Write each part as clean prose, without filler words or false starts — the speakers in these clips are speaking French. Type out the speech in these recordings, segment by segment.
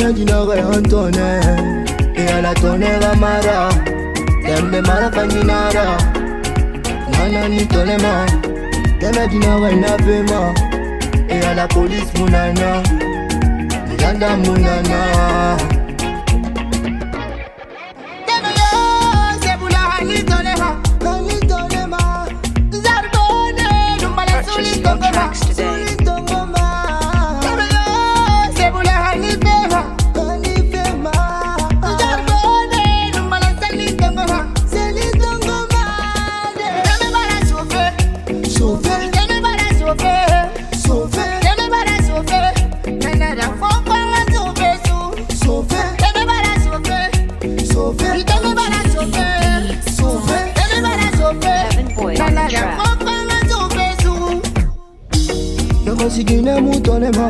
Dina dina rayon tonnerre et à la tonnerre amara. Tembe mara kaninara. Nana ni tolema. Dina dina rayon pema et à la police munana. Yanda munana. Purchase your tracks today. Yakosikina mutonema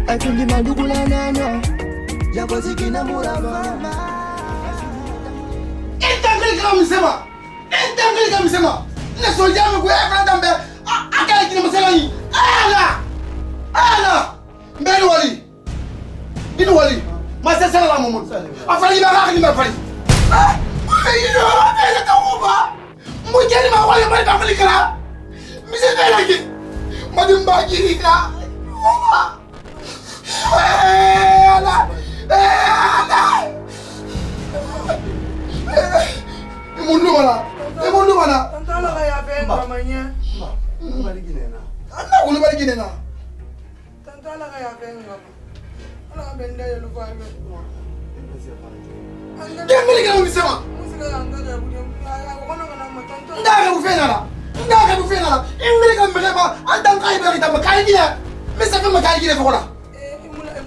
akindi mandukula nana yakosikina murama Entangeli kamisema ne soljame ko e dambe akala kina masela ni ala mbeli wali dinu wali masela la momo afali ma rakhi ma fali ayo ala tawba mujeni ma wali ma dafali kala mise belaki madimba jirika ala Imundu mana? Tantala kaya ben mamanya. Balik na. Ano ulo balik na? Tantala kaya ben mama. Ala benda ya lupa ben. Kembali ka umisema. Musika anga ya budi. Ako kono kana matanto. Ndaga bufena la. Ingri ka mbele ba andang kai ba kita makai gina. Misa fa makai gina fokola. Imula ya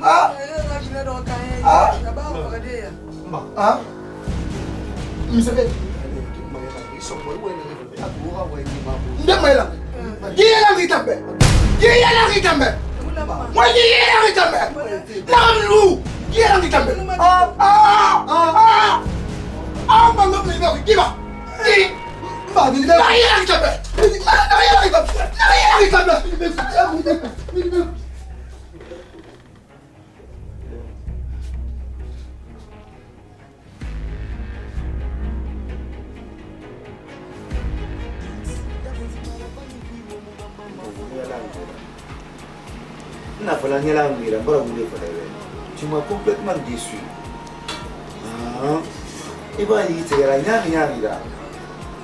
gina do kai. Ya ba ko kade ya. Ah? Misa fe. Ndemela. Gila ngitambe. Moi gila ngitambe. Namlu. Gila ngitambe. Mama mliba kiba. Ba ni da. Gila ngitambe. Tu m'as complètement déçu. Il va y aller,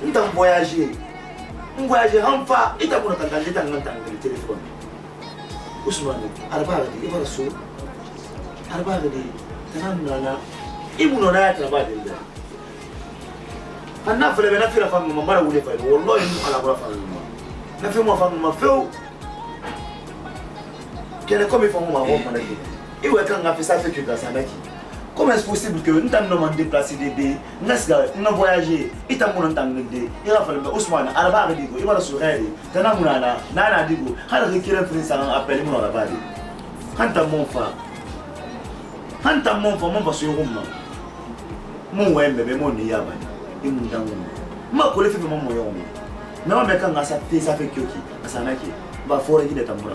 il t'a voyagé. On voyage enfin, il t'a montré le téléphone. Ousmane, Arabade, il va le Arabade, il m'a donné un travail. On a fait la femme, maman, on voulait faire. On l'a eu à la voix. On a fait ma femme, ma fille. Quel est comme il faut m'avoir mon avis. Et où est-ce qu'on a fait ça fait que grâce à Naki? Comment est-ce possible que nous t'avons déplacé des dés, nous avons voyagé, et t'as mon entendre des, il a fallu Ousmane, Alba Digo, il va le sourire, t'as un moulana, Nana Digo, Hal Rikiran Prince a appelé mon Alba. Hanta mon fa, mon va sur Roma. Mon wembe, mon niaban, et mon dango. Ma collègue fait mon moyen. Non, mais quand on a ça fait Kyoki, à Sanaki, va forer il est en mon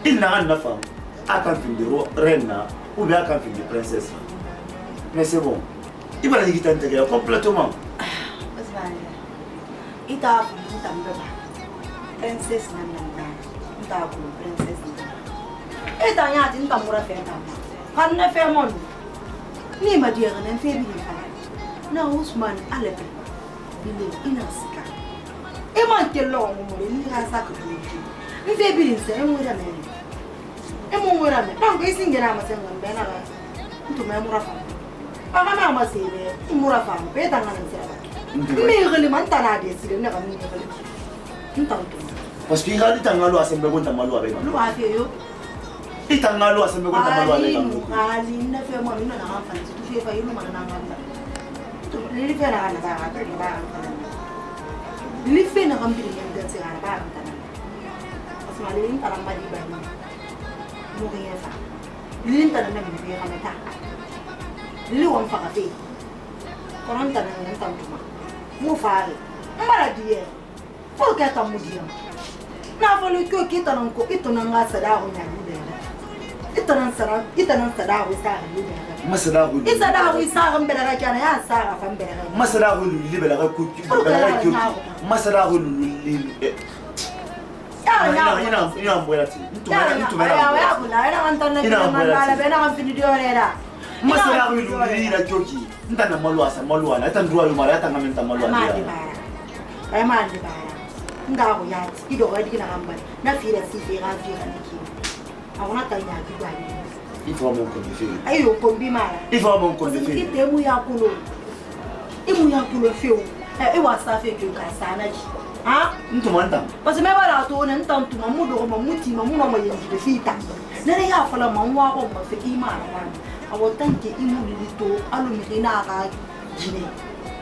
il n'a rien à faire. À quand de reine ou bien à quand de princesse. Mais c'est bon. Il va dire qu'il t'intègre complètement. Il t'a appris, il t'a appris. Princesse, il t'a appris, princesse. Et t'as rien dit, t'as mouru à faire. Quand on a fait mon ni m'a dit, on a fait bien. Non, Ousmane, allez, il est inassica. Et moi, quel long, il a ça que tu me fais bien, c'est un mot d'amour. Et mon mot d'amour, tant que c'est un matin, ben alors, tu m'as mouru à faire. Pas ma maman, c'est une mouru à faire, mais t'as un mais réellement, t'as la décision, n'a pas mis de parce qu'il a dit que tu as assez de monde à malo avec moi. Il t'a malo assez de monde à malo avec moi. Ali, ne fait moi une enfant, tu fais pas une maman. Il fait la barre, il fait la remplie de la barre. Parce que l'île par la maladie, mourir ça. L'île t'a même vu à l'état. L'île on fait café. Quand on t'a même un temps, mon frère, maladie, faut qu'elle t'en mouille. N'a fallu que qui t'en encore, et ton engagement à la roue. itanan sara we sara masala ko isada we sara mbela kana ya sara fa mbela masala ko libela ka ku masala ko ina mbwela ti ya kuna ina antana kina mala bena kan fini diorera masala ko lila kyoki ndana malwana atandruwa yo mara atanga menta malwana ay mandi bara ngaho yati ido ga dikina kamba na fira si ga fira niki awona tanya kibali il faut mon conduire ayo kombi mara il faut mon conduire ite mu yakulo feo e wasa fe ke ka sana ji ha ntumanda parce me bala to ne ntantu mamudo ko mamuti mamuno mo yendi de fita nere ya fala manwa ko ma fe imara wan awo tanke imu lito alu mi na ga jine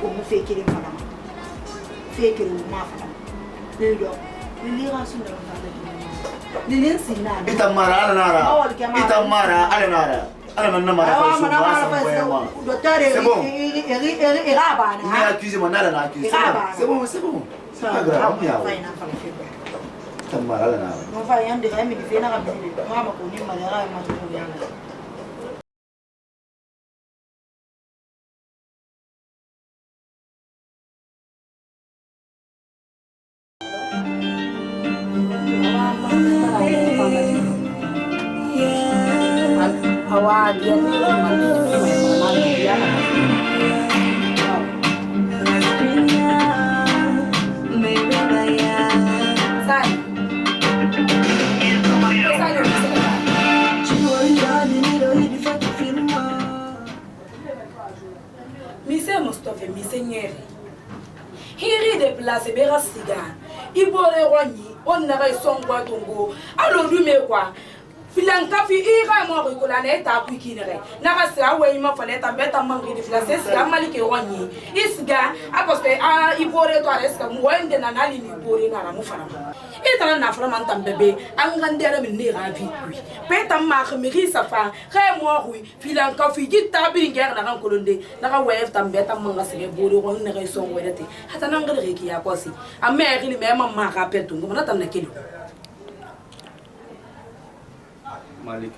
o mu fe kire fala fe kire ma fala lelo lira sunu fala lilin sinna itamara ala nara fa so ba docteur et rabana ni accuse mon ala na accuse c'est bon c'est pas grave ya itamara ala nara on va yande remi di fena rabbi mama ko ni mara ma to yanga awal dia ni Mise Mustafa mise nyeri hiri de place bera siga ibore wani onna ga songwa tongo alo dume kwa filanka fi ira mo ko la ne ta ku kinere na ga sa we ma fa leta beta mangi di place sa malike wani isga aposte a ibore to areska mo wende na nali ni ibore na mu fara ita na fara man tambebe an gandere min ne ga fi ku beta ma khmiri safa khay mo hu filanka fi gitta bi ngar na kan kolonde na ga we tam beta manga se bore ko ne ga so wedete hata na ngal reki ya kosi amme ri me ma ka petu ngona tan na kilo Malik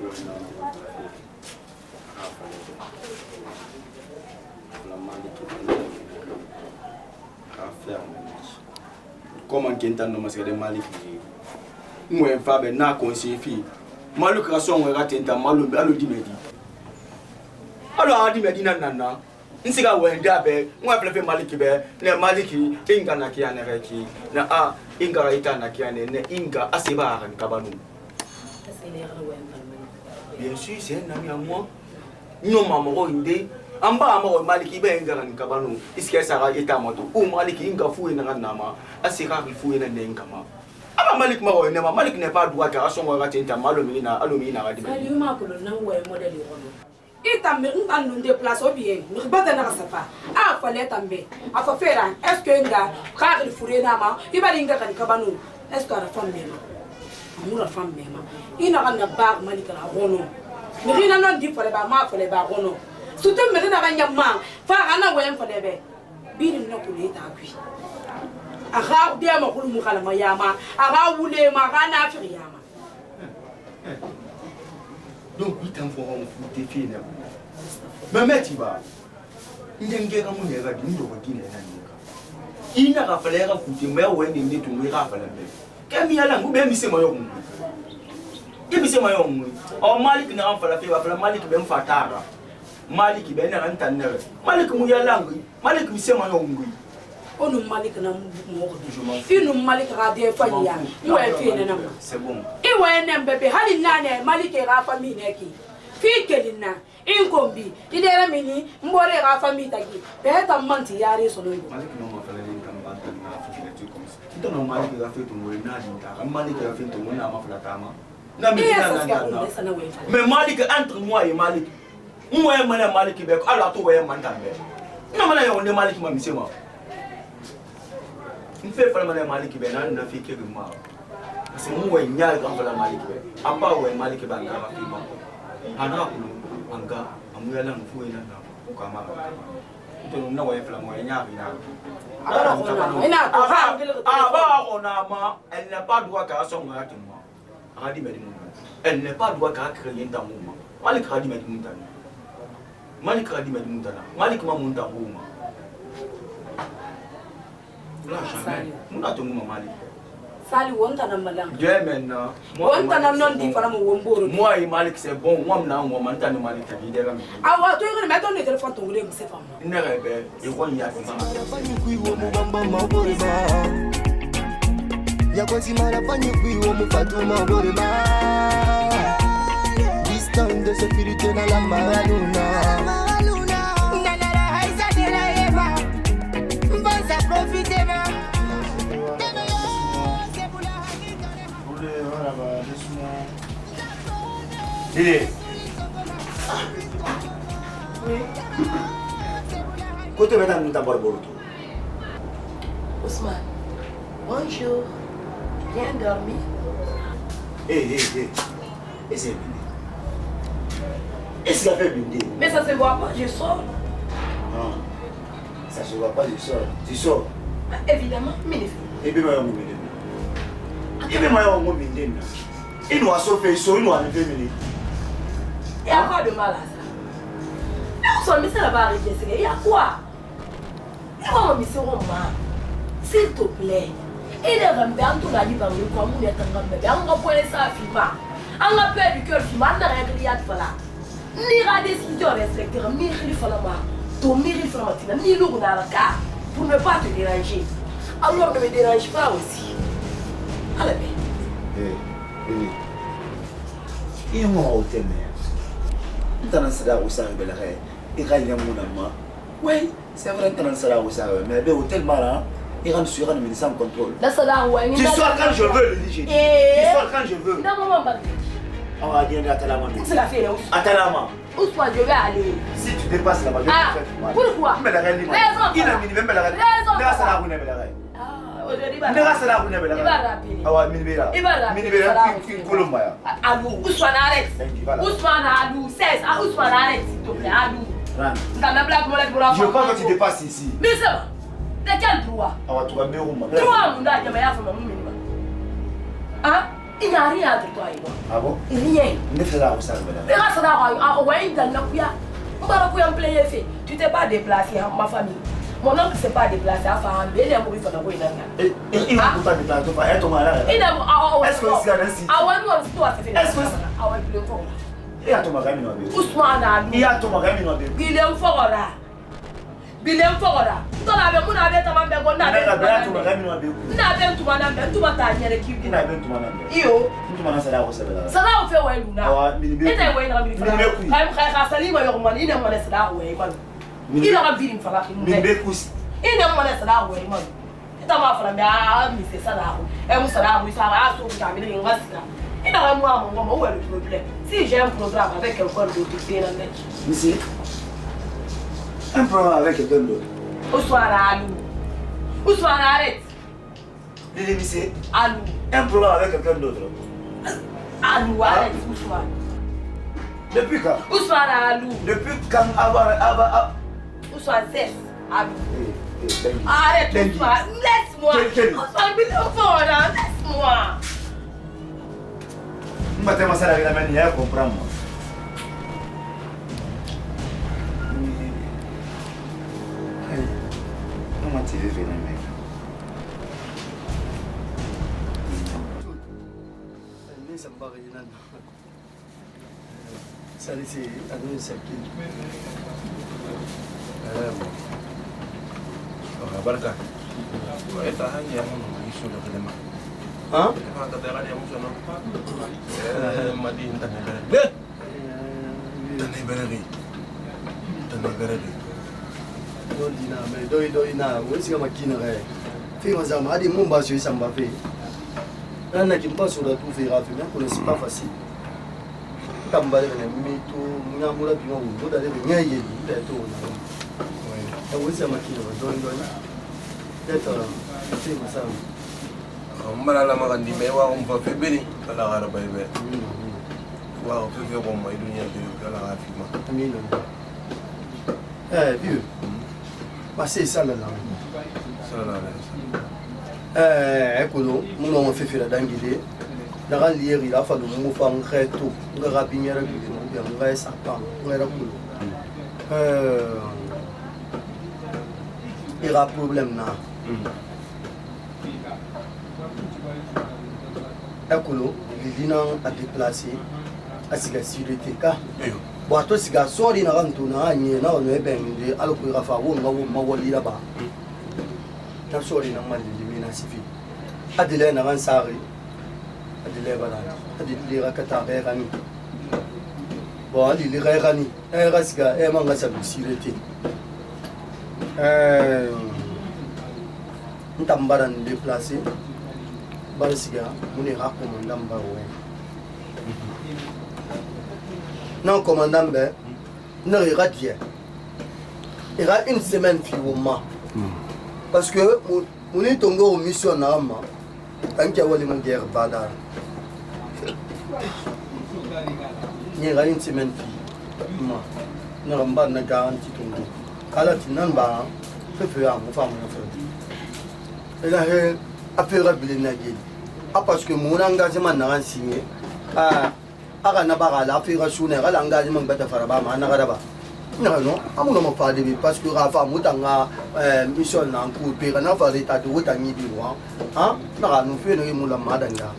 comment qu'entend nous parce que Malik moi Fabe na conseiller fi Malik ka son wa tenta malu alo di medi alo adi medi nana nsiga wenda be moi plefe Malik be ne Malik inga na kiana reki na a inga ita na kiana ne inga asiba kan kabanu. Bien sûr, c'est un ami à moi. Non, maman, inde. Amba amaro Maliki benga ni kabanu. Iske sara eta moto. O Maliki inga fu ina nama. Asira fu ina nenkama. Aba Malik maro ina Malik n'est pas droit car son wa tenta malomina alomina radi. Ali ma ko na we model yono. Ita me ntan no déplace bien. Mi bata na safa. A fa leta mbe. A fa fera. Est-ce que nga khari fure na ma? Ibali inga kan kabanu. Est-ce que ara femme mema? Amura femme mema. Ina kana bar Malika la rono. Mirina non di fole ba ma fole ba rono. Surtout mirina kanya ma fa ana wem fole be. Biri no kuleta akwi. Aga dia ma kulu mukala mayama, aga wule ma kana afriyama. Donc il t'envoie un fou de fille. Mais metiba. Ndengera mu nega di ndo ko kine na nika. Ina ka fale ga futi me we ni ndi tu ga fale be. Kemi ala ngube mi se mayo mu. Ibi se mayo mu. O Malik na an fala fe ba fala Malik be mfatara. Malik be na an tanere. Malik mu ya langu. Malik mi se mayo mu. Onu Malik na mo ko inu Malik ga de fa ya. Mo e fi na na. C'est bon. I wa na bebe hali nane Malik ga fa mi ne ki. Fi kelina inkombi idera mini mbore ga fa mi tagi. Be ta manti yare so no. Malik no ma fala ni kan ba ta na fi na tu comme ça. Então não Malik ga fe tu mo na di ta. Malik ga fe tu mo na ma fala tama. Na mi na. Mais Malik entre moi et Malik. Moi et Malik be ala to we man tambe. Na mana yo ne Malik ma mi se ma. N fɛ fana mana Malik bɛ n'a nana fi kɛ bi ma parce que mun wɛ ɲa kan fana Malik bɛ an b'a wɛ Malik bɛ an ka fi ma a n'a kulu an ka an mu yala fu ye na ko ka ma n tɛ na wɛ fila mɔ ɲa bi na a b'a kɔnɔ a ma elle n'a pas droit k'a sɔn ŋa ti ma Radi Medimonta. Elle n'est pas droit à créer un mouvement. Malik Radi Medimonta. Malik Radi Medimonta. Malik Mamunta Rouma. Là, jamais. Nous n'attendons Malik. Sali wonta na malang. Dieu maintenant. Wonta na non di fala mo womboro. Moi et Malik c'est bon. Moi na on m'entend Malik qui dit là. Ah ouais, tu regardes maintenant le téléphone ton gars c'est pas moi. Il n'est rebelle. Il voit il y a des gens. Yakozimana fanye kwiwo mufatuma borema. This time de sécurité na la magaluna. Nanara haisa de la eva. Mbanza profite ma. Dile. Oui. Côté maintenant nous t'abord borto. Ousmane, bonjour. Bien dormi? Et c'est bien. Est-ce qu'il a fait bien? Mais ça se voit pas, je sors. Non, ça se voit pas, je sors. Tu sors. Évidemment, mais les filles. Et bien, moi, et bien, moi, il nous a sauvé, il nous a enlevé. Il y a quoi de mal à ça? On s'en met ça là-bas, il y a quoi? Il y a un monsieur Romain. S'il te plaît. Il est rembé en tout la vie par le commun est en rembé. On va pouvoir ça filmer. On va pouvoir du cœur filmer. On a rien de là. Ni la décision respectée, ni il faut la main. Ton mire il faut la main. Ni l'eau dans le cas pour ne pas te déranger. Alors ne me dérange pas aussi. Allez bien. Il y a un hôtel. Il y a un salaire où ça arrive là. Il y a un monama. Oui, c'est vrai qu'il y a un salaire où ça arrive. Mais l'hôtel marin. Il rentre sur un ministère de contrôle. Tu sors quand je veux, le DJ. Tu sors quand je veux. Non, maman, on va dire à Talama. C'est la fille. À Talama. Où soit je vais aller? Si tu dépasses là-bas, je vais te faire. Pourquoi? Il a mis même la reine. Il a ça la roue, la reine. Aujourd'hui, il va ça la roue, la reine. Il va rappeler. Ah ouais, Minibera. Il va rappeler. Minibera, Colombia. Alou, Ousmane arrête. Ousmane Alou, cesse. Ousmane arrête, s'il te plaît. Alou. Je crois que tu dépasses ici. Mais c'est bon. De quel droit? Tu vas bien où? Droit, mon gars, il y a un minimum. Hein? Il n'y a rien entre toi et moi. Ah bon? Rien. Ne fais pas ça. Mais grâce à la ouais, il donne la plein effet. Tu t'es pas déplacé, ma famille. Mon oncle s'est pas déplacé à faire un bel et mourir sur la voie. Il va pas déplacer. Est-ce que c'est un site? Est-ce que c'est un site? Ousmane Alou. Il y a ton magasin. Bilem Fogora. Bilem Fogora. Tu as vu mon avis, tu m'as bien gagné. Tu n'as bien tout mon avis, tu m'as taillé l'équipe. Tu n'as bien tout mon avis. Yo. Tu m'as lancé la recette là. Ça va faire ouais Luna. Ah, et t'es ouais dans le milieu. Frère Salim, il a laissé la ouais man. Il a vu une fois là. Il a laissé la ouais man. Et t'as ma femme ah mais c'est ça là. Et moi ça là, oui ça va sauver ta vie, il va se là. Il a moi mon où est le problème? Si j'ai un programme avec quelqu'un d'autre qui est dans le net. Monsieur, un problème avec quelqu'un d'autre. Ousmane Alou. Ousmane arrête. Lili monsieur. Alou. Un problème avec quelqu'un d'autre. Alou arrête Ousmane. Depuis quand? Ousmane Alou. Depuis quand avant. Ousmane cesse. Alou. Arrête Ousmane. Laisse-moi. Ousmane, laisse-moi. Maintenant, ça la manière comprendre. Comment tu veux venir, mec? Ça me paraît là. Ça c'est à donner ça qui. Barka. Ita hanya mun isu da kalma. Hein? Ka da rani mun sono. Madin tan bere. Tan bere. Dina mais doina, où est-ce que ma kina est? Fais moi ça, m'a dit mon bas sur ça m'a fait. Là n'a qui me passe sur la tout faire affaire, mais c'est pas facile. Comme balé mais tout, n'a moula puis on doit aller bien y aller, tout. Oui. Où est-ce que ma kina doina? D'être fais moi ça. Mbala la magandi me wa on va faire beni kala gara bay be. Wa on fait ko mai dunia de kala afima. Amina. Vieux. Bah c'est ça là. Ça là. Écoute, nous on fait la dinguerie. Naga lieri la fa mu fa ngreto nga binyera bi mu bi nga esa pa nga ku il y a problème na ekolo lidina a déplacer a siga sécurité ka bo to siga sori na gantu na anye na no ebende aloko ira fa wo ma woli la ba na sori na mali limina sifi adile na gan sari adile bala adile ra kata gani bo adile gani siga manga sa sécurité ntambara déplacer balsiga mune ha commandant ba ouais non commandant be non il y a une semaine fioma parce que on est tombé au mission na ma tant qu'il y a wali guerre bada ni ga une semaine fioma na ramba na garanti tongo kala tinan ba fe a mo fa mo fe ela he affaire bilinagi parce que mon engagement n'a rien signé aga na baga la affaire sune ga engagement beta faraba ma na garaba non amuno mo fa debi parce que rafa mutanga mission na ku pe na fa reta de wota ni bi wa na ga no fe no mu la madanga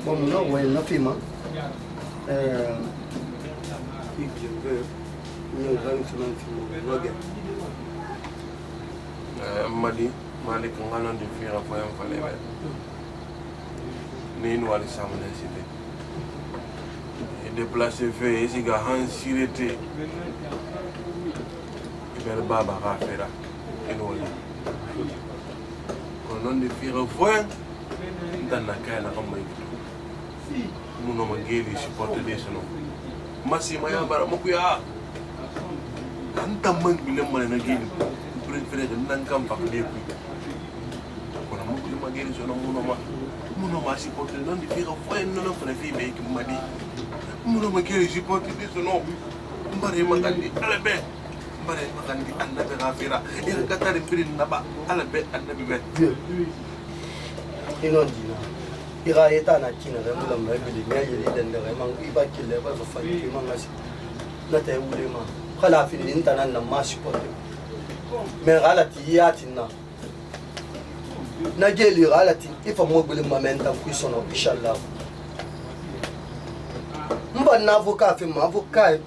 bon no we na fima Mali Malik nganon di fira fo yam fa lebe ni no wali samane cité et déplacer fait ici ga han sirete iber baba ga fera eno wali konon di fira fo dan na kay na ko may mu no mangeli supporter de sono masi maya bara mo kuya anta man bilen man na geli préféré de nan kam fa de ku kono mo ko mageli sono muno ma supporter non di fira fo non fa fi be ki madi muno mageli supporter de sono mbare magandi alabe mbare magandi annabe gafira e katari birin naba alabe annabe be ino dina ira eta na kina re mo la mabili me yeli den de re mang iba kille ba fa ki mangasi na te ulema khala fi din tanan na ma supporter mais galati yatina na geli galati ifa mo gbele momenta ku sono inshallah mba na avocat fi ma avocat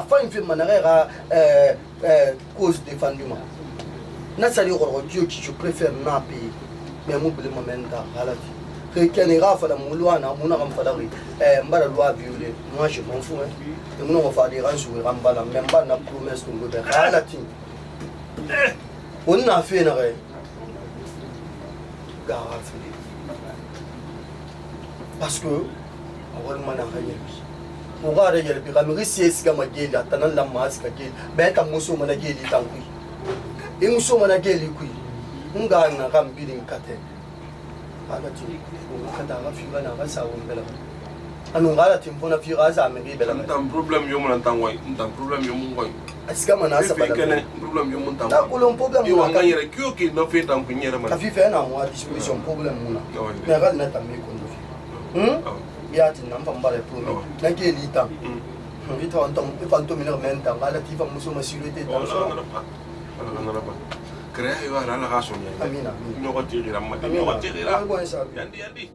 fa fi ma na ga cause défendement na sali ko Dieu qui je préfère na payer mais mo gbele momenta galati que kene ga fa la mulwana muna kam fa dari mbara loi violer moi je m'en fous et mon va faire des rangs sur rambala même pas na promesse qu'on veut galati on a fait na re garanti parce que awal mana hayel mo ga re yel bi kam risi esiga mageli atanan la maska geli beta muso mana geli tankui e muso mana geli kui nga na kam bidin kate ala ti ko kata ga fi bana ga sawo bela anu ngala timpona fi ga za me bela ntam problem yo mun ntam way ntam problem yo mun way asiga mana sa bala problem yo mun ntam ta ko lon problem yo nga yere kyo ki no fe tam kunyere man ta fi fe na mo disposition problem muna me ga na tam me ko ndo fi ya tin nam pambale pro na ke li tam ita on tom e fanto mi na menta ngala ti fa muso ma sécurité tam so crea yo ara la gaso ni amina no ko tiri ramma no ko tiri ra yandi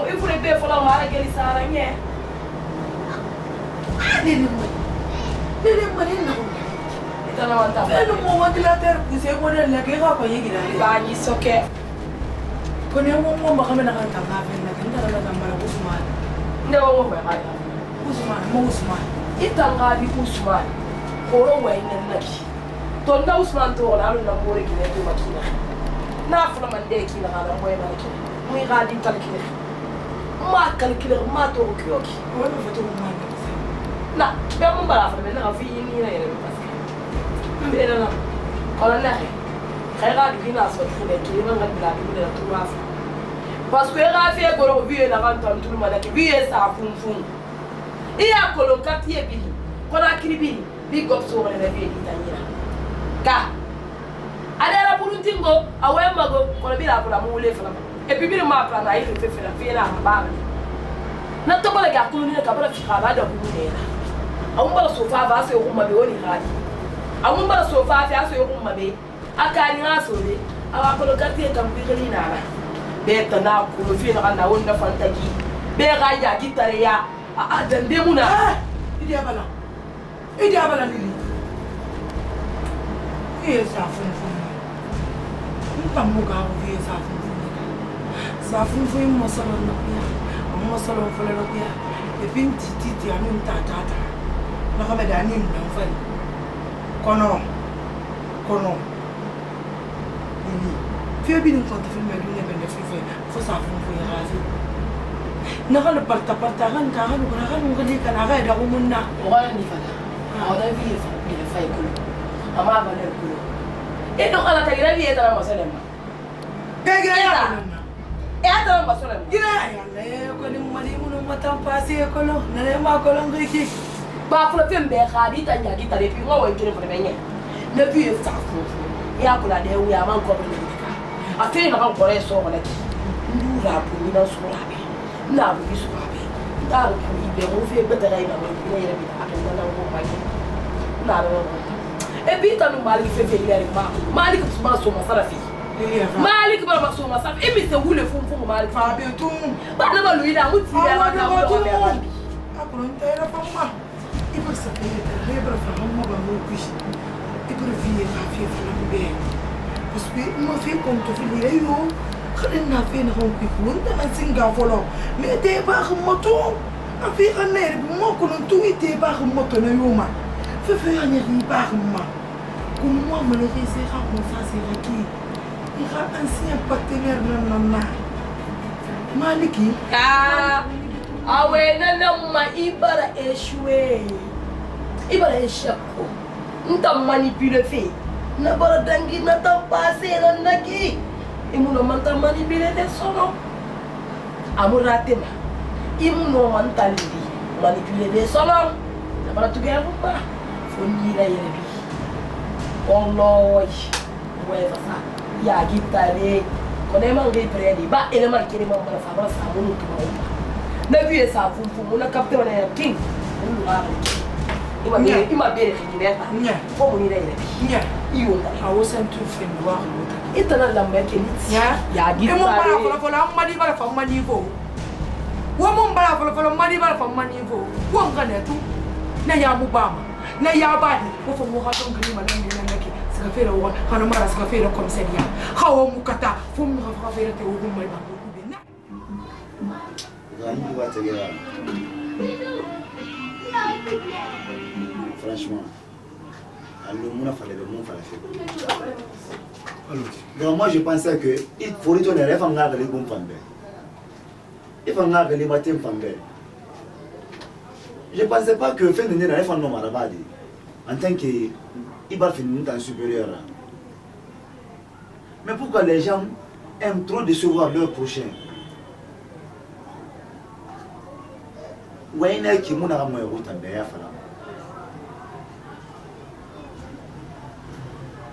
il faut be fola mara geli sara nye Dele mo ni no. itana wanta Eno mo ventilateur puse mo de la ke ga pa yegi na le. ba ni soke Ko ne mo ma ka na kan ta ka fe na kan ta na kan ba Usman. nde wo mo ba Usman. itanga bi Usman koro wa ina naki to nda Usman to na na mo re kine to makina na fula man de kina ga mo ina ki mu ga di tal kine ma calculer ma to kioki Wala fa to ma na. na be mo bala fa be na fi ni na yele parce que be na kala na khayra di na so de ki ma ngal la di na to wa parce que ra fait goro vie na kan tan tout ma da ki vie sa fun iya kolo quartier bi ko na kiri bi go so na vie di tanyira ka adera puluntingo awemago ko bi la ko la mo le fa et puis bien ma plan ayi fe la fi na ba na to bala ga kulu ni ka bala fi ka ba da ku ne na awun bala sofa ba sai umma be woni hali awun bala sofa fi aso umma be akani aso be awa ko ka tie kam bi kali na ba be ta na ku fi na na wonna fantaki be ga ya gitare ya a dande muna Idi abala ni. Sa fun. Ntamu ga o vi sa fun. Sa fun mo sala na pia. Mo sala fo le pia. E bin titi anu ta. Na ka me da ni na fa. Kono. Ni. Fi bi ni ko ta film me ne be fi fo sa fun fo ya rafi. Na ka le parta kan ka kan ko na kan ngali kan aga da ko munna. wala ni fa awda vi fa bi fa ko ama ba le ko e no ala ta gira vi eta na masala ma Gira ya. e ata na masala ma Gira ya. Ko ni mali mun matan pase ko lo. Na le ma ko lo ngiki. ba fula fe mbe khadi ta nya gi ta le pi ngo wa jere fula benye ne bi e fa fu ya kula de wu ya man ko bi ni ka a fe na kan ko re so wala ki ndura pu ni na so la be na bu bi so la be da ru bi be mo fe be ta ga ina mo ni yere bi ta ka na ko ba ki na ro e bi ta no mali fe fe le ma mali ko ma so ma sara fi mali ko ba so ma sara e mi se wule fu mali Fa be tum. ba na ba lu ida mu ti ya na ko be ba Apron tera pa ma. Ibu sabe le bra fa mo ba mo kush. Ibu vie fa fi fa na be. Parce que mo fi conto fi le yo. Khalin na fi na ko ku wonda man singa folo. Me te ba moto. A fi aner mo ko non tu ite ba moto na yo ma. Fe ani ri ba ma. Comme moi me le réserve comme ça c'est qui. Il a un ancien partenaire na. Maliki. Awe nana ma ibara eshwe ibara eshako nta manipule fe na bara dangi na ta passe na naki imuno manta manipule de sono amurate ma imuno manta lidi manipule de sono na bara tuga rumba fonni la yebi kolloy weva sa ya gitare kone man ge predi ba ele man kiri man bara fa bara sa munu kuma na vie sa fumfu na capte wana ya king ima bere kineta ko mo ni ile Nya. iyo I wasn't too fin wa. itana la meke Ya. ya Mo bara gitare folo amadi bara fa mani fo. Wo mo bara folo mani bara fa mani fo. Wo ngane tu. Na ya mu bama. Na ya badi. Wo fo mo ha don grima na ni na ke. Saka fera wa hana mara saka fera komisaria. Hawo mu kata fo mu ha fera te wo mai ba. Franchement, donc moi je pensais que il faut retourner les femmes les bons femmes. Il faut les matins femmes. Je ne pensais pas que fin de l'année les femmes n'ont pas en tant que il va finir dans supérieur. Mais pourquoi les gens aiment trop décevoir leur prochain? Wayne qui m'a ramené au Tambéa Fala.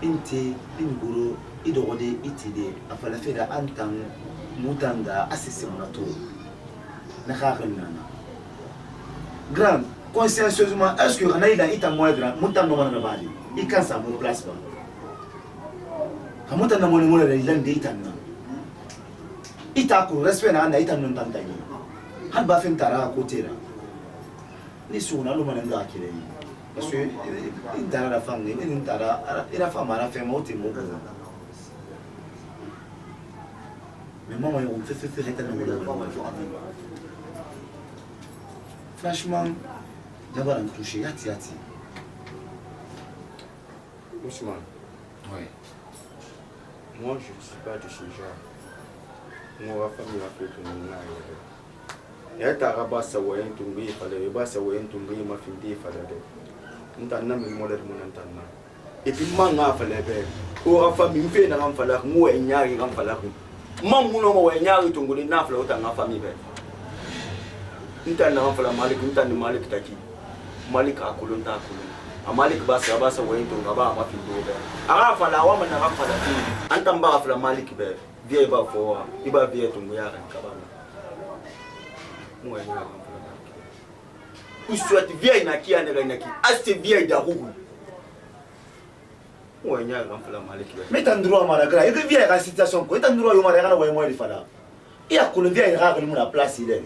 Inte, Inguru, Idorode, Itide, a Falafeda, Antang, Mutanga, Assessimonato. Nana. Grand, consciencieusement, est-ce que Ranaïda est à moi grand, Mutanga Manabadi, il can't s'en place pas. Hamutana Monimona, les gens d'Itana. Itaku, respect à Naïtan Nantangani. Hadbafin Tara à côté là. Ni souvent le monde a qu'il est parce que il tara la femme il tara et la femme a la fait monter mon cousin mais moi on fait franchement d'abord un touché yati Ousmane. oui Moi je ne suis pas de ce genre. Moi ma famille a fait tout le monde. ya ta ba sa wayen tungi fale ba sa wayen tungi ma findi fale de nta na mi mo le mo nta na e pi manga fale be o afa mi fe na ngam fala mo e nyaari ngam fala ko mam mu no mo e nyaari tungu ni na fala o ta nga fa mi be nta na ngam fala malik nta ni malik taki malik akulun ta akulun amalik ba sa wayen tunga ba ma findi be ara fala wa man na ngam fala ti anta ba fala malik be vie ba fo iba vie tungu ya ran ka ba Uswati vieille na qui en est qui assez vieille d'Arougou. Ouais, il y a un peu la maladie. Mais t'as droit à ma grâce. Et que vieille la situation, quoi? T'as droit à ma grâce, ouais, moi, il fallait. Il y a que le vieil rare, il m'a place, il est.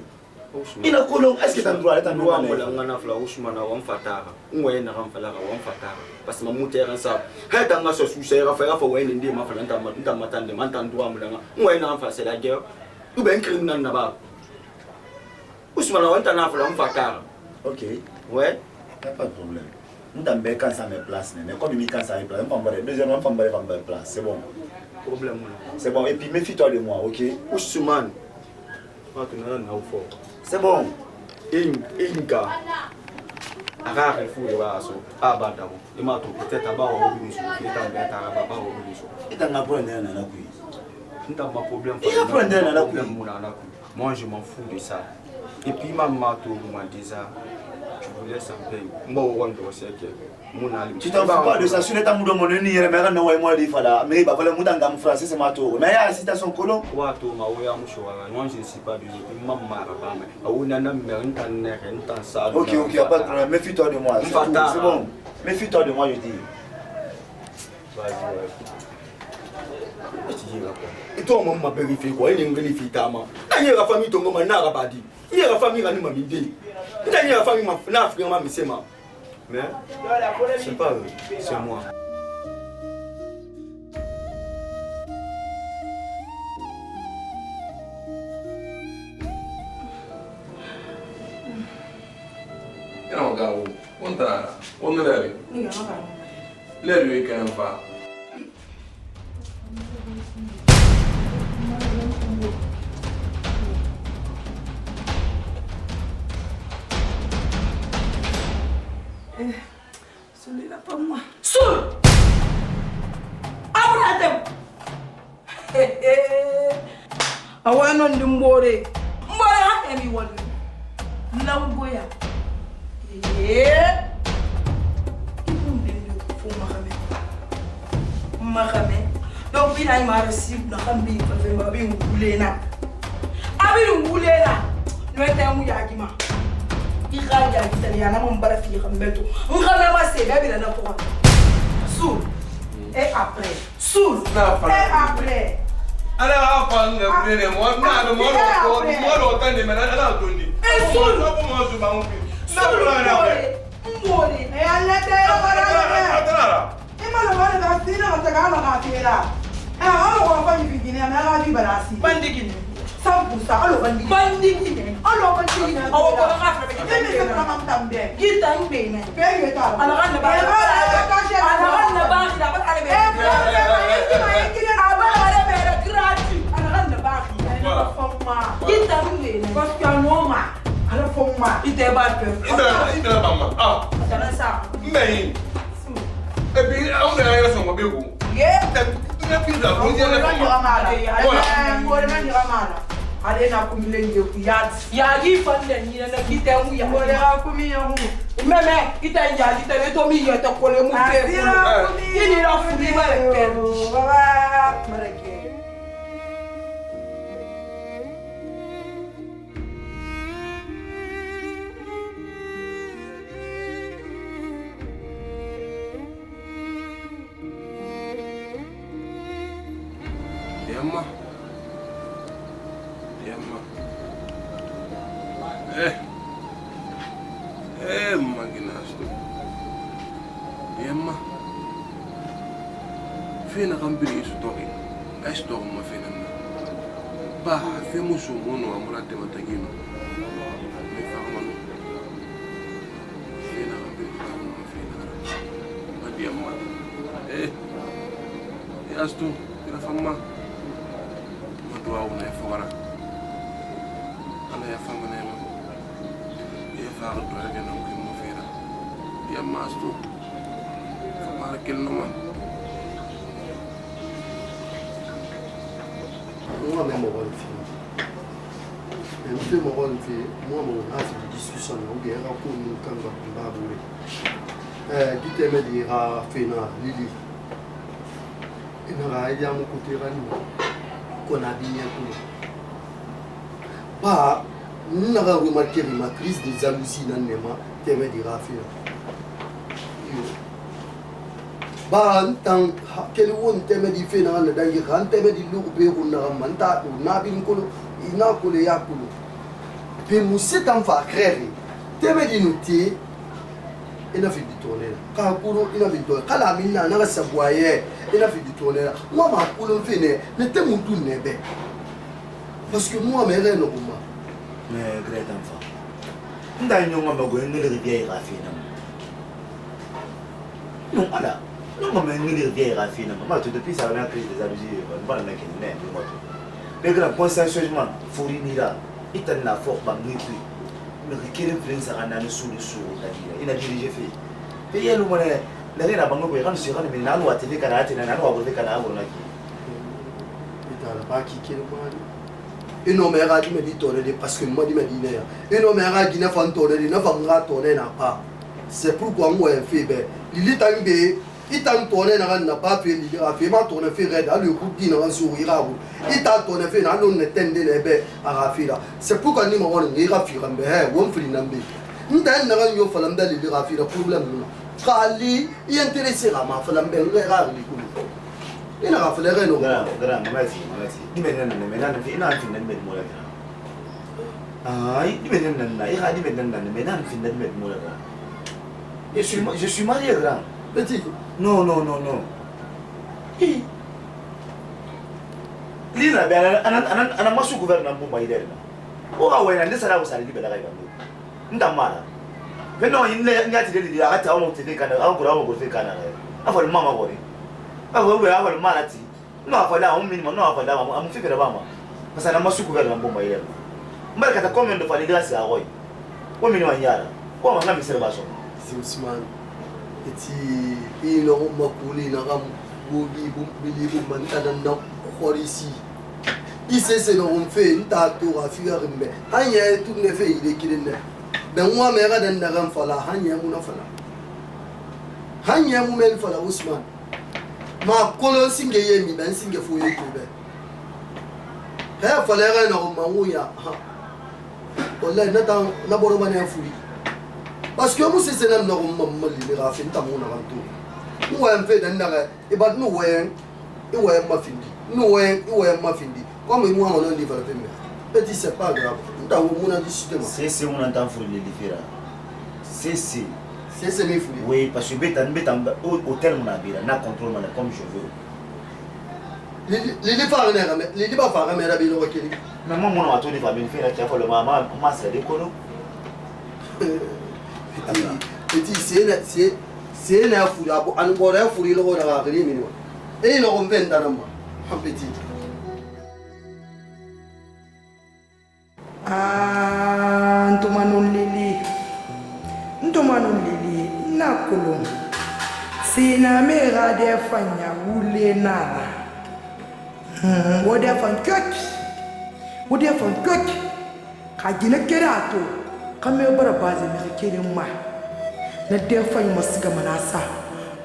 Il a colon, est-ce que t'as droit à t'as droit à moi? On a fait la Ousmana, on fatara. Ouais, on a fait la on fatara. Parce que ma mouture en ça. Elle t'a mis sur ce faire pour ouais, l'indé, ma femme, t'as m'attendre, m'entendre droit à moi. Ouais, on a fait la guerre. Ou bien criminel là-bas. Ousmane, on t'en a fait un facteur. Ok. Ouais. Pas de problème. Nous t'en bien quand ça me place, mais comme il quand ça me place, on va deuxièmement, on va me place. C'est bon. Problème. C'est bon. Et puis méfie-toi de moi, ok? Ousmane. C'est bon. Inga. Arrête le fou de Basso. Ah, bah, d'abord. Il m'a tout peut-être à bas au bout. Il est en bête à bas au bout. Et t'en apprends un an à couille. Tu n'as pas de problème. Il apprend un an à couille. Moi, je m'en fous de ça. Et puis maman m'a dit ça, tu voulais s'en payer. Moi, tu t'en fous pas de ça, sur l'état de mon nez, mais non, moi, il fallait. Mais il va falloir mouton gamme français, c'est ma tour. Mais il y a la citation colon. Moi, je ne sais pas du tout. Maman m'a pas. Ok, ok, pas de problème. Méfie-toi de moi. C'est bon. Méfie-toi de moi, je dis. Et toi, maman m'a vérifié quoi? Il est vérifié ta maman. Il y a la famille, ton maman n'a pas dit. Il y a la famille qui m'a dit. Il y a la famille qui m'a dit. Mais c'est pas eux, c'est moi. Não, Galo, conta, onde leve? Leve que não faz. Celui-là, pas moi. Soul! Abratem! Awanon di mbore. Mbore ha emi wolu. Lamboya. Mahame. Donc il a reçu na kambi fa fe ma bi ngulena. Abi ngulena. No eta mu yagima. Ira ya italiana mon bara fi kambeto. Ngana ma se ba bi na ko. Soul. Et après. Soul. Et après. Ala ha fa ngabene mo na do mo tande me ala tondi. Et soul. Ko mo su ba ngi. Soul. Mbole. E alla te Atara. Imalo wale da sina matagama katera. Alo kwa kwa nyingine amara bi barasi. Bandigine. Sampusa alo bandigi. Bandigine. Alo bandigi. Awo ko ka fa be. Teme se pra mam tambe. Gita ngbe ne. Pege ta. Ala kan ba. Ala kan ba da ba ale be. Aba ale be gratuit. Ala kan ba. Ala foma. Gita ngbe ne. Parce que noma. Ala foma. Ite ba pe. Ite mama. Ah. Atana sa. Mbei. Et puis, on est à son mobile. Tu n'as plus de la frontière. Ale na kumile nge kuyat. Ya gi fande ni na kite mu ya. Ole ra kumi ya hu. Meme ita ya ita le to mi yo to kole mu te. Ini ra fudi bare ke. Baba mareke. Yamma. Maginasto. Yamma. Fena kambiri story. Ai story ma fena. Ba, femos mono amora te matagino. Me fa mano. Fena kambiri ma fena. Ma diamma. Yasto, ila fama. Ma doa una fora. Ala ya fama ne. kala to ya gena ko mo fira ya masto mara kel no man moi même mon rôle film même fait mon rôle fait moi mon âge de discussion on guerre pour nous quand on va bouler qui te me dira fena lili ina ya mo côté rani qu'on a bien tout pas nous avons remarqué ma crise de jalousie dans le moment te me dira fena ba tant quel won te me di fena na dangi kan te me di lu be hunna manta na bin ko ina ko le yakulu pe musit en fa créer te me di nuti ina fi di tourner ka kuro ina fi do kala minna na saboye ina fi di tourner moi ma kulo fene ne te mutu nebe parce que moi mes rêves no kuma mais grand enfant nda nyonga mago ngele rivière rafina non ala non mais ngele rivière rafina maman tout depuis ça on a créé des jalousies on va mettre une main moi mais grand consensuellement fournira itana fort ba ngitri mais requiert influence rana le sous c'est-à-dire il a dirigé fait et yelo mona la rena bango ko ran sira mais nanu atele kana atele nanu abode kana abona ki itala ba ki kele mani et non mais radi me dit tourner parce que moi dit me dit et non mais radi na fan tourner na fa nga tourner na pas c'est pourquoi moi fait ben il tambe itan tourner na pas fait il a fait ma tourner fait red le coup dit na sourira ou itan tourner fait na non ne tende le be arafira c'est pourquoi ni mo on ngira fira be won fri nambe ndan na yo falam dali li rafira problème non khali y intéressé ma falam be ngira li ku ina ga flere no grand mamati ni men nan fi ina fi nan med mo la ai ni men nan na ira ni men nan men nan fi nan med mo la je suis marié grand petit non lina be ana masu gouvernement bo mai derna o ga wena ndi sala ko sala libela ga ibango ndamara veno inle nyati deli ya ata o tv kana a ko fe kana afa mama bori afa we afa malati no afa la on minimum no afa la am fi bela mama parce ana masu gouvernement bo mai derna mbarka ta combien de fois les grâce à roy o minimum yara ko ma ngami serbaso Ousmane eti ino makuli na ram bobi bili bu mantana na khorisi isese no mfe nta to afira rimbe hanya tu ne fe ile kilinde ben wa me ga dan ram fala hanya mu na fala hanya mu men fala Ousmane ma kolo singe yemi ben singe fo ye ko be ha fala ga na ma wuya ha wallahi na boro bana furi parce que moi c'est un homme qui est raffiné dans mon aventure. Nous avons fait des choses, et bien nous avons ma fini. Nous avons ma fini. Comme nous avons dit, petit c'est pas grave. Nous avons discuté. C'est mon entend pour les différents. C'est mes fruits. Oui, parce que au terme on a contrôle comme je veux. Les débats farés, mais la bille au Kenya. Mais moi mon entouré va bien faire qui a fait le maman comment c'est décono. Petit c'est na furi abo an bora furi lo na ga gari minwa e no on venda na ma petit ntomano lili na kolon sina mera de fanya wule nara wode fan kök ka gina kerato kame bara baze me kere ma na de fanya masiga manasa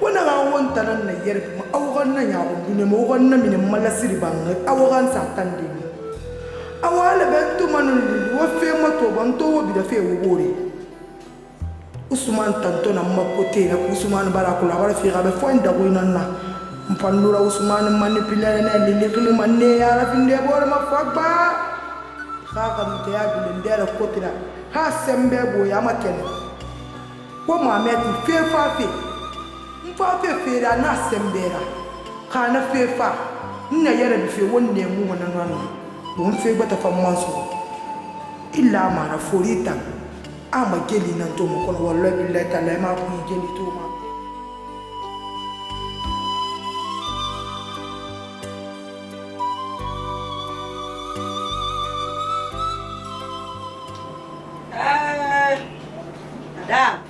wana ga wonta nan na yer ma awgan na ya ko ne mo gon na min malasiri banga awgan sa tande awala bentu manul wo fe mato banto wo bi da fe wo bore Ousmane tanto na makote na Ousmane barakula bara fi ga be fo nda ko nanna mpandura Ousmane manipulere na lili manne ya ra finde bore ma fagba kaka mte ya bi ndera kotira ha sembe bo ya makene ko Mohamed fe mfa fe na sembera kana fe fa nna yara bi fe wonne mu wonan wan don fe bata fa manso illa ma na forita ama geli nan to mo kono wallahi billahi ta'ala ma ku geli to ma Da.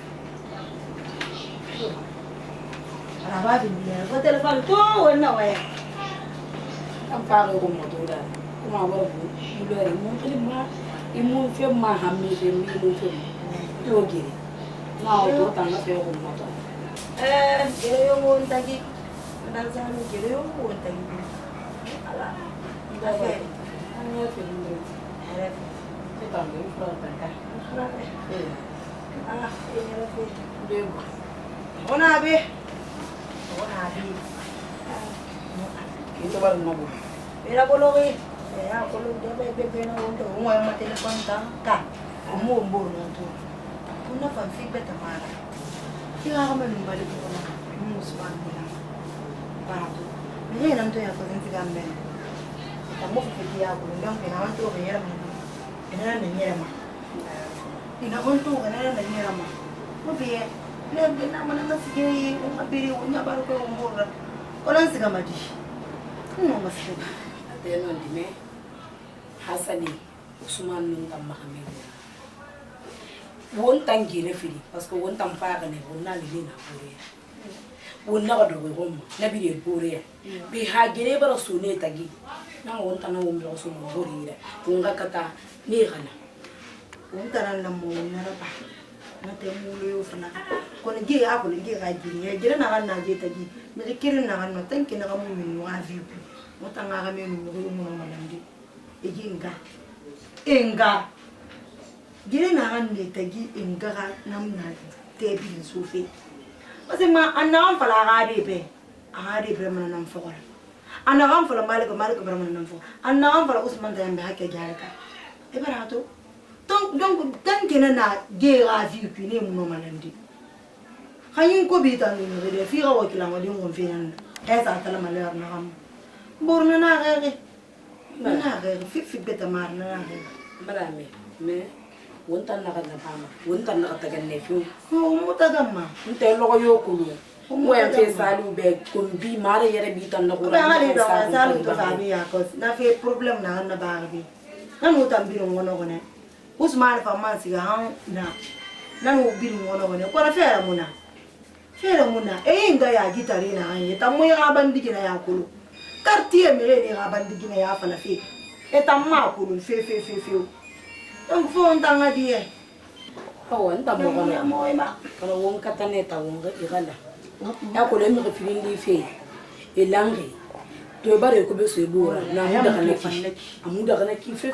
Raba binne. Ko telepon to wannan waya. An fara ko moto da. Kuma ba bu. Ilore mun filma. Imun fe ma hammi fe mi mun fe. To gire. Na o to tanga fe ko moto. Gere yo won tagi. Dan zanu gere yo won tagi. Ala. Da fe. An ya fe ni. Ara. Kita ngi fra ta. Ah, ini rapi. Bebo. Ona be. Kita baru nabu. Era bologi. Ya, kalau dia bebe na untuk umur yang mati lepas tak. Umur nanti. Puna fanfik beta mara. Kira kamu numbalik itu na. Musman bilang. Paratu. Ini nanti ya kau nanti gambar. Kamu fikir aku bilang kenawan tu biar mana. Kenawan biar mana. Kenawan tu kenawan biar mana. Mau biar. Lihat nama masih ngabiri unya baru ke umur. Orang segamadi. Masih. Ada non dime. Hasani Usman minta mahamil. Won tangi ne fili parce que won tampaka ne won na lili na bore. Won na do won na bi de bore. Bi ha gere bara sune tagi. Na won tan won lo so mo bore ira. Won ga kata ni gana. Won tan na mo na ba. Na te mu lo fana. Kono gi a ko gi ga gi ne gere na na je tagi. Me kire na na tanki na mu min wa vi. Mo tan ga me mu ko mo na malandi. Enga gire na ne tagi enga nam na te bi sufi parce ma anam fala gari be man nam fora anam fala malik man nam fora anam fala usman da yambe hakke jaraka e barato donc tan kenana ge ga vi pi ne mu no malandi khayin ko bi tan no de fi ga wakila ngodi ngon fi nan esa tala maler na ham borna na gere na gere fi beta mar na gere Barame, me wontan na kana pama, wontan na katagan nefu. Mutagama. Nte logo yo kulu. Mo en fe salu be kumbi mare yere bitan na kula. Ba ale do salu to sabi ya ko na fe problem na na barbi. Na no tambiro ngono gone. Usman fa man siga han na. Na no biru ngono gone. Ko na fera muna. Fera muna. Inga ya gitari na han ta mo ya bandigi na ya kulu. Quartier mere ni ga bandigi na ya fa na fe. Etamma kulu fe. Donc faut ndanga die. Oh, nda mo kana mo ema. Kana won katane ta won ga igala. Ya ko le mi refilin li fe. Elangi. To bare ko be so ebora na mu daga na ki. Amu daga na ki fe.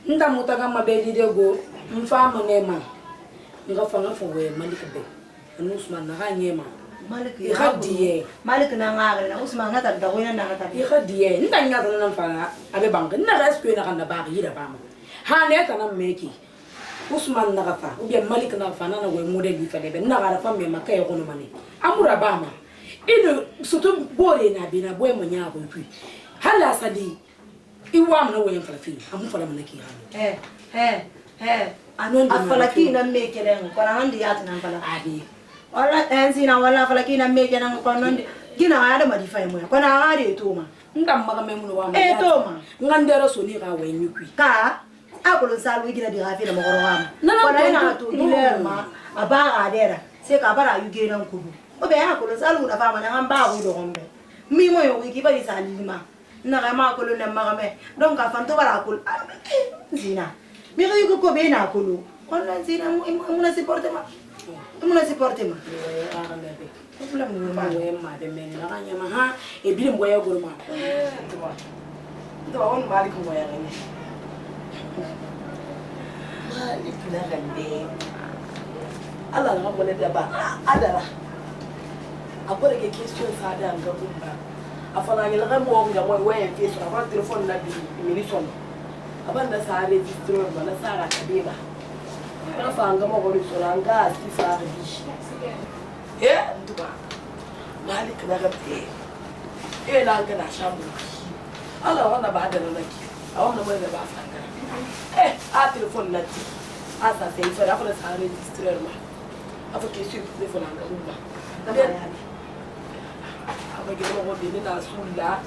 Nda mo taga ma be di de go. Mfa mo ne ma. Nga fa nga fo we Malik be. Anu Usman na ga nyema. Malik khadiye Malik na ngare na Usman ngata da wena na ngata khadiye nda ngata na fara abe bang na rescue na kana ba yira ba ma ha ne ta na meki Usman na gafa ubi Malik na fa na we model bi fa de na gara fa me makay ko no mani amura ba ma ino sutu bore na bi na boy mo nya ko pi hala sadi iwa na we fa fi amu fa na ki ha anon afalaki na meke len ko na handi yat na fala abi wala enzina wala falaki na meke na ko non gina ada madi fa mo ko na ade to ma ngam maga memu wa ma to ma ngandero so ni ga we nyukwi ka akolo salu gina di gafi na mo ro wa ko na ina to ile ma aba adera se ka bara yu ge nan kudu o be akolo salu na fa ma na ba hu do gombe mi mo yo ki bari salima na ga ma akolo na ma me donc ka fanto bara akolo zina mi ko ko be na akolo ko na zina mo na supporte ma Muna supporte ma. Problem ni ma ma de men na kanya ma ha e bi mo ya gurma. To on Malik mo ya ni. Malik na gambe. Allah na mo le da ba. Adara. Agora que question sa da nga bumba. Afana ni la mo nga mo we en face na telephone na bi mi son. Abanda sa registre mo na sa ra kabeba. Na fanga mo ko risoranga si fa bishi nduba Malik na gabe la ngana shamu ala wana baada na naki awana mwe ba fanga a telefone nati asa sai fa afa sa registrer ma afa ke su telefone anga umma afa ke mo bi na sulla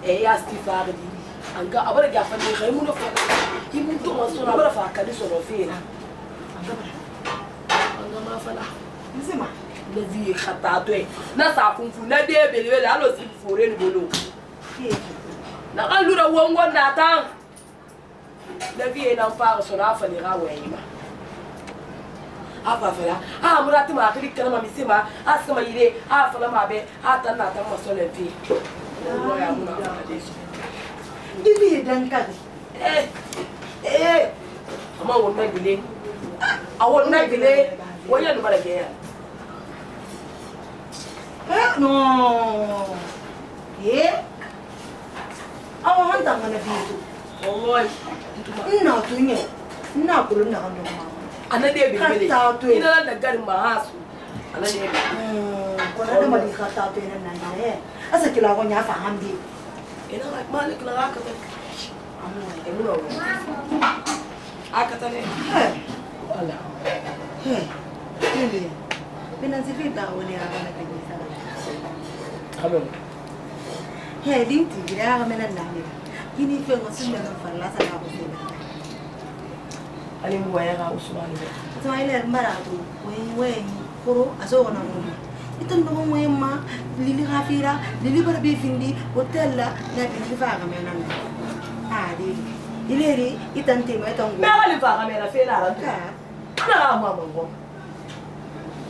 ya stifa di anga abara ga fa ne kai mu no fa ki mu to so abara fa ka di so no fe ma fala Nzima. le vie khata to na sa funfu na de belwe la lo si fore ni bolo na kan lura wongo na tan le vie na fa so na fa ni ga we ma apa fala murati ma akiri kana ma misima aska ma yire fala ma be tan na tan ma so le vie o ya muna Bibi dan kadi. Ama wonna gile awonna gile wonya no bara geya No. Awa hanta mana bitu. oi Ina tunye. Ina kulu na kanu ma. ana de be bele Kata to. ina na gar ma hasu ana de be Kona da mali kata to ina nan ne. Asa kila ko nya fa hambi. ina ma malik la ka ta emu no aka ta ne wala Ndio. Bina zivita woni agana kanisa. kabe Dinti gira agana nani. Kini fe ngo sinna na falla sa ka ko. ali mu waya ga usmani be So ile maratu we koro aso na mo. Itan do mo yemma lili khafira lili barbi findi hotel la na bi fa ga menan. Di. Ileri itan te mo itan go. me ali fa ga me na fe la Ka. ana ma go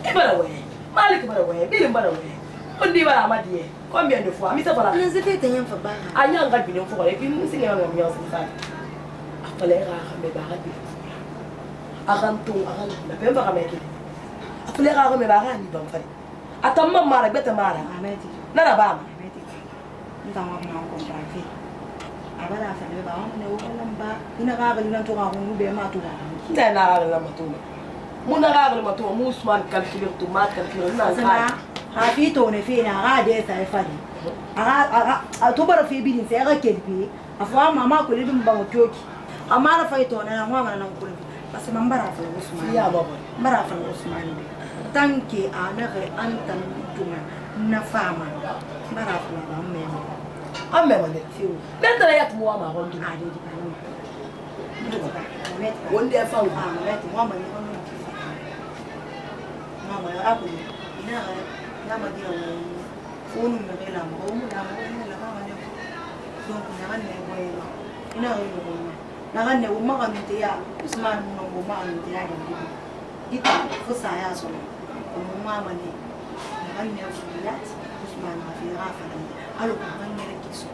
ibara we malik bara we bilim bara we ondi bara amadie combien de fois mi sa fala Na zivita nyam fa ba. anya nga bidon fo le kin singa nga mi yosi fa afale ga me ba ga bi agantu agan na pe ba ga me ki afale ga me ba ga ni ban fa atamma mara beta mara Ameti. na na ba Ameti. Nta wa na ko prafi. Abara fa le ba on ne o lamba. Ina ga ba ni to ga ko be ma to ga. nda na ga la matuma muna ga ga matuma mu usman calculer to ma calculer na Sana hafi to ne fi na ga de ta fa ni. A to bara fi bidin sai ga kelbi. Afa mama ko libin ba toki. Amma na fa to na ngwa na ko libin. Bas man bara fa Usman. ya baba Bara fa Usman. Tanke ana ga antan tuma na fama. Bara fa ba me. amme mane Fiu. beta ya tumu wa ma hondo A de di. Met. wonde fa wa Met mama ni kono. Mama ya aku. Ina ga na ma dia wo. Fonu me la mo mo la mo la mama ne. Donc na ga ne wo. Ina ga yo. Na ga ne wo ma ga mete ya. Usman no wo ma ga mete ya ga ndi. Ita ko sa ya so. Ko mama ne. Na ga ne wo ya. Usman ma fi rafa ne. Alo ka ga ne ki so.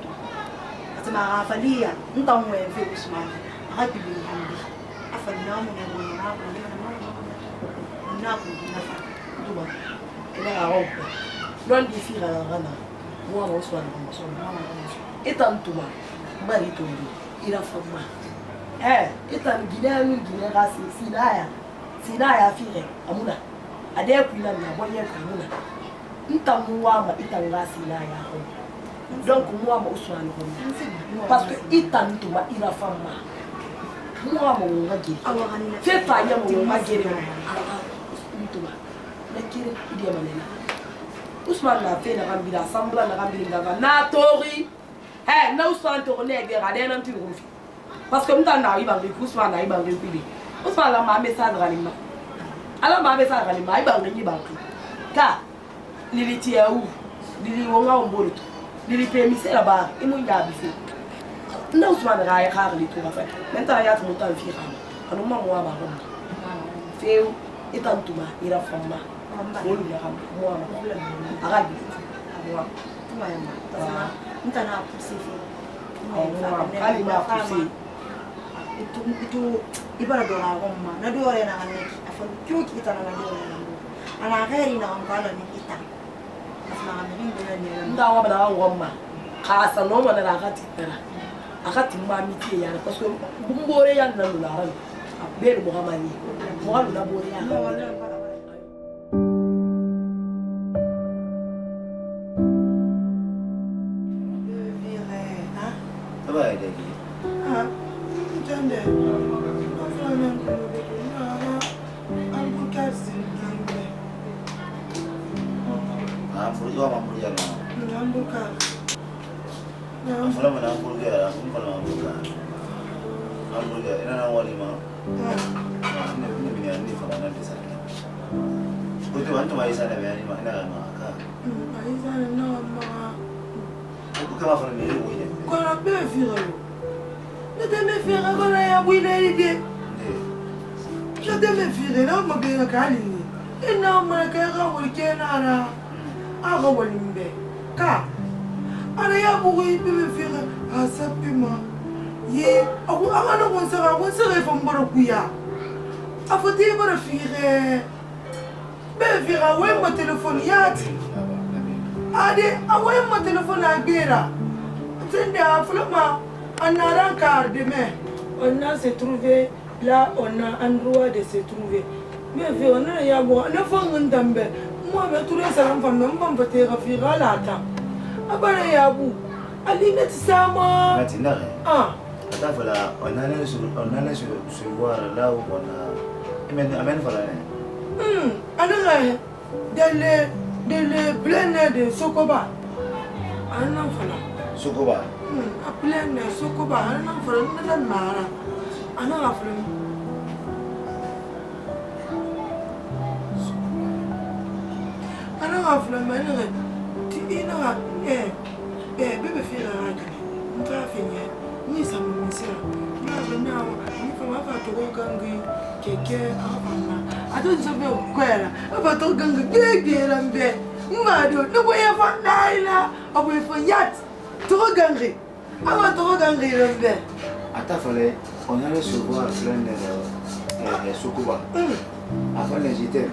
Ata ma rafa liya. Nta mo en fi Usman. Aga bibi hambi. Afa na mo ne wo na ko ne na ko na fa. tuba ina ga ho don di fi ga gana mo wa usman mo so itan tuba bari to ndi ira famma itan gina mi gina ga sinaya fi re amuna ade ku ina na bonye ku amuna nta mu wa ma itan ga sinaya ho donc mo wa usman ko parce que itan tuba ira famma mo wa mo ngage fe fa ya mo ngage re tuba na kire dia manena Usman na fe na gambira sambla na gambira ngava na tori na Usman to ne ge ga de nan ti rufi parce que mta na iba ngi Usman na iba ngi pidi Usman la ma message ga lima ala ma message ga lima iba ngi ba ka lili ti ya u lili wonga ombolo to lili pe mi se la ba imu ya bi fe na Usman ga ya ka li to ga fa menta ya to mutan fi ga anu ma mo ba ko fe itantuma ira famma wolu ya kam mo arabi mo Nta na kusifi. ali ma kusi Itu ibara do la gomma. Na do re na ne. Afa kyuki kita na do re na. Ana gairi na on kala ni kita. Asma na ni do ne. nda wa bana ngomma khasa no mo na akati tera akati ma miti ya parce que bumbore ya na lula ran be mo gamani mo ga lula bore ya Apa ada lagi? Hamburger apa hamburger? Kalau mana hamburger, aku kalau hamburger. Hamburger, ini nama wali mah. Ini kalau nanti sana. Quanto mai sarebbe animale ma Aizana no ma. che va a fare meglio voi? Quando be firo. Ne deme firo quando ya buina ide. Ya deme firo na ma be kalini. Ina ma ka ga wurke na na. Aga walimbe. Ka. Ana ya bugi be firo asapima. Ye, aku ana konsera fambara kuya. Afoti bara fire. Be fira we ma telefone yati. Ade, away ma téléphone à Bera. C'est un flama. On a un quart de main. On a se trouvé là, on a un droit de se trouver. Mais on a ya bon, on a fait un dambe. Moi, je trouve ça un femme, même pas te refaire là temps. Abana ya bu. Ali net sama. Matinale. Ah. Attends, voilà, on allait se voir là où on a. Amen, voilà. Alors, dans le plein air de Sokoba. Un enfant. Sokoba. A plein air Sokoba. Un enfant. Un mara. Un enfant. Un enfant. Bébé fait la radio. On va finir. Ni ça me misère. Ni avant, ni pour ma part, tu regardes quelqu'un avant. I don't know where. About to go big deal and bed. Mado, no way of a Naila, away for yacht. To go gangry. I want to go gangry and bed. Attends, on allait se voir plein de Sokoba. Avant les idées.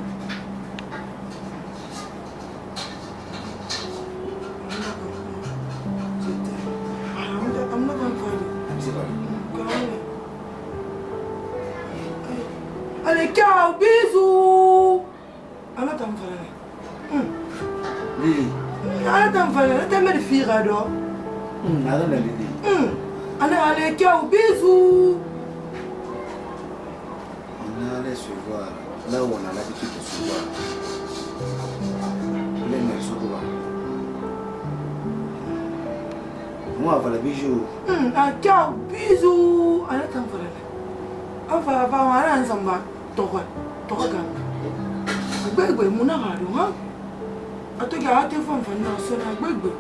I'm not going to find it. Allez, ciao, bisous. I'm not going to find it. Lily. I'm not going to find it. I'm not going to find it. Nada, Lily. Allez, ciao, bisous. On allait se voir là où on a l'habitude de se voir. Plein de Sokoba. Moi, avant le bijou. Ciao, bisous. I'm not going to find it. Afa wana nzamba toka ganga gbegbe muna hadu ha atoki ate fon na so na gbegbe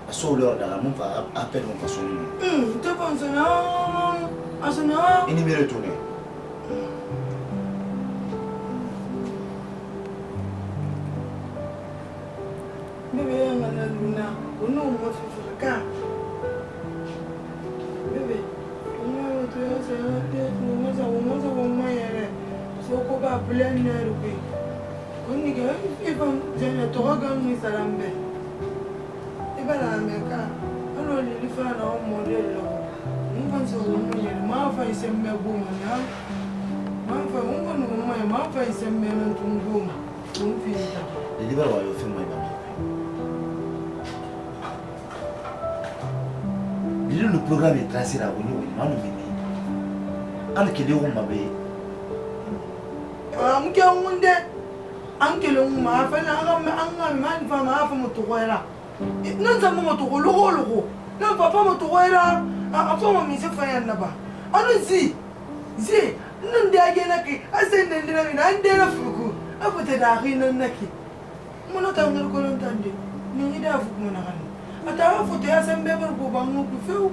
So l'heure dans la montre appelle mon façon. Te fon so na asuna Il me retourner. bebe ngana luna ono mo fifika bebe ono to ya se ate mo sa mayere so ko ba plan na rubi oni ga ifam jana to ga mi salambe ibara meka ono li fa na o model lo ngan so mo yere ma fa isembe goma na ma fa ungo no ma fa isembe na tungoma unfinta Les libéraux ont fait moi. Le programme est tracé là où nous sommes. Anke de umma be. Amke munde anke le umma fa na anga man fa ma fa mutuwera. Nan za mu mutuwo logo. Nan papa mutuwera a fa mu mi se fa yan ba. Anu zi nan da ge naki asen nan dina na ande na fuku. Abu ta da ri nan naki. Mun ta ngur ko nan tande. Ni da fuku mun na kan. Ata foto ya san beber ko ba mu ku feu.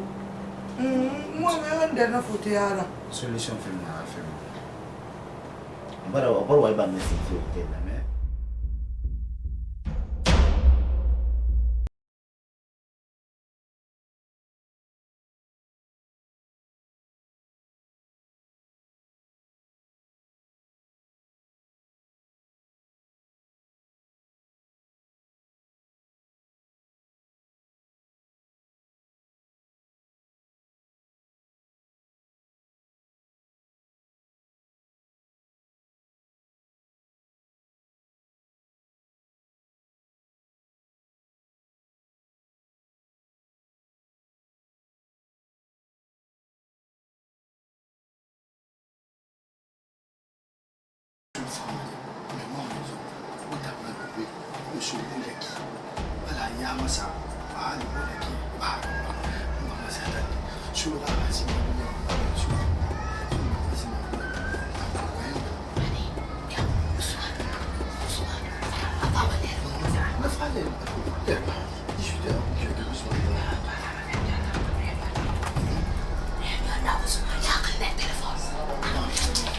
Moi même dernière foto ya la. Solution fait moi faire. On va voir ba me نابوس يا قلنا التليفون